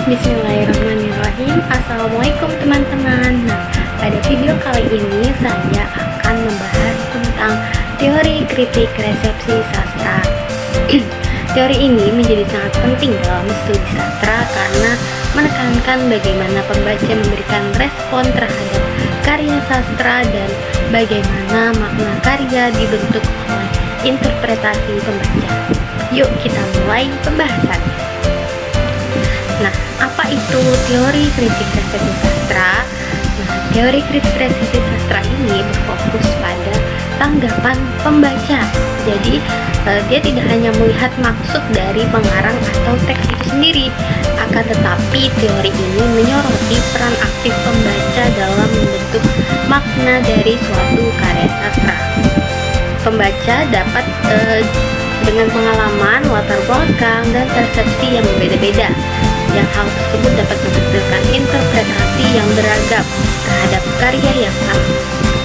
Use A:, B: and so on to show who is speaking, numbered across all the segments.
A: Bismillahirrahmanirrahim. Assalamualaikum teman-teman. Nah, pada video kali ini saya akan membahas tentang teori kritik resepsi sastra. Teori ini menjadi sangat penting dalam studi sastra karena menekankan bagaimana pembaca memberikan respon terhadap karya sastra dan bagaimana makna karya dibentuk oleh interpretasi pembaca. Yuk kita mulai pembahasannya. Nah, apa itu teori kritik resepsi sastra? Nah, teori kritik resepsi sastra ini berfokus pada tanggapan pembaca. Jadi, dia tidak hanya melihat maksud dari pengarang atau teks itu sendiri, akan tetapi teori ini menyoroti peran aktif pembaca dalam membentuk makna dari suatu karya sastra. Pembaca dapat dengan pengalaman, latar belakang, dan persepsi yang berbeda-beda, yang hal tersebut dapat menghasilkan interpretasi yang beragam terhadap karya yang sama.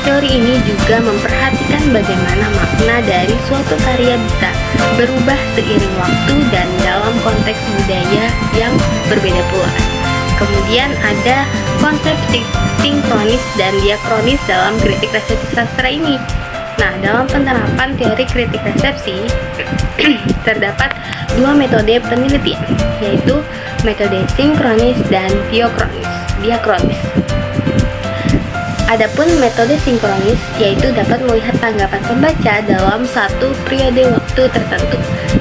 A: Teori ini juga memperhatikan bagaimana makna dari suatu karya bisa berubah seiring waktu dan dalam konteks budaya yang berbeda pula. Kemudian ada konsep sinkronis dan diakronis dalam kritik resepsi sastra ini. Nah, dalam penerapan teori kritik resepsi terdapat dua metode penelitian, yaitu metode sinkronis dan diakronis. Adapun metode sinkronis yaitu dapat melihat tanggapan pembaca dalam satu periode waktu tertentu,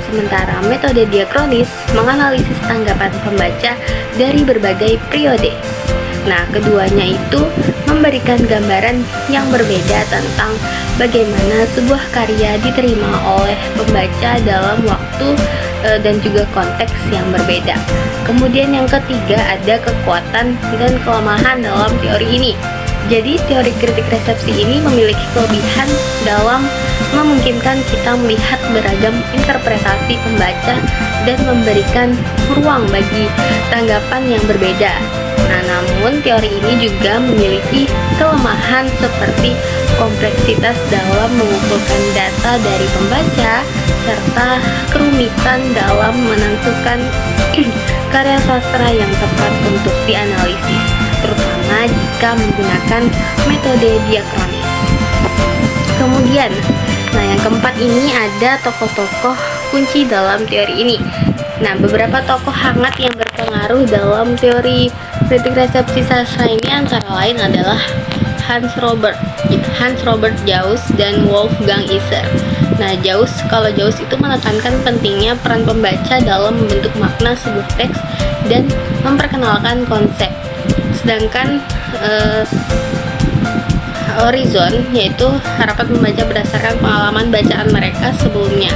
A: sementara metode diakronis menganalisis tanggapan pembaca dari berbagai periode. Nah, keduanya itu memberikan gambaran yang berbeda tentang bagaimana sebuah karya diterima oleh pembaca dalam waktu dan juga konteks yang berbeda. Kemudian yang ketiga ada kekuatan dan kelemahan dalam teori ini. Jadi teori kritik resepsi ini memiliki kelebihan dalam memungkinkan kita melihat beragam interpretasi pembaca dan memberikan ruang bagi tanggapan yang berbeda. Nah, namun teori ini juga memiliki kelemahan seperti kompleksitas dalam mengumpulkan data dari pembaca serta kerumitan dalam menentukan karya sastra yang tepat untuk dianalisis, terutama jika menggunakan metode diakronis. Kemudian, yang keempat ini ada tokoh-tokoh kunci dalam teori ini. Nah, beberapa tokoh hangat yang berpengaruh dalam teori kritik resepsi sastra ini antara lain adalah Hans Robert Jauss dan Wolfgang Iser. Nah, kalau Jauss itu menekankan pentingnya peran pembaca dalam membentuk makna sebuah teks dan memperkenalkan konsep. Sedangkan Horizon yaitu harapan membaca berdasarkan pengalaman bacaan mereka sebelumnya.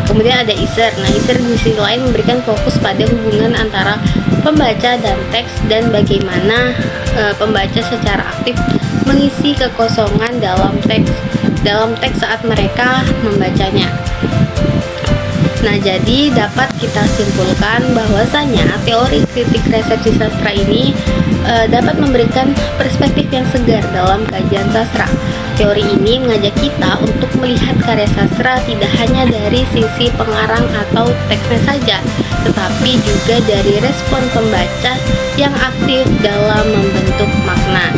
A: Kemudian ada Iser. Nah, Iser di sisi lain memberikan fokus pada hubungan antara pembaca dan teks dan bagaimana pembaca secara aktif mengisi kekosongan dalam teks saat mereka membacanya. Nah, jadi dapat kita simpulkan bahwasanya teori kritik resepsi sastra ini dapat memberikan perspektif yang segar dalam kajian sastra. Teori ini mengajak kita untuk melihat karya sastra tidak hanya dari sisi pengarang atau teksnya saja, tetapi juga dari respon pembaca yang aktif dalam membentuk makna.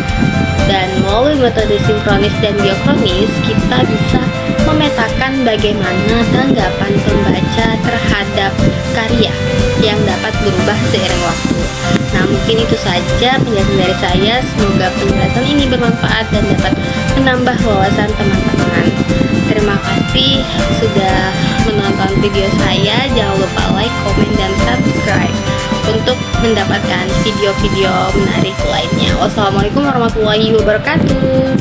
A: Dan melalui metode sinkronis dan diakronis, kita bisa memetakan bagaimana tanggapan pembaca terhadap karya yang dapat berubah seiring waktu. Nah, mungkin itu saja penjelasan dari saya. Semoga penjelasan ini bermanfaat dan dapat menambah wawasan teman-teman. Terima kasih sudah menonton video saya. Jangan lupa like, komen, dan subscribe untuk mendapatkan video-video menarik lainnya. Wassalamualaikum warahmatullahi wabarakatuh.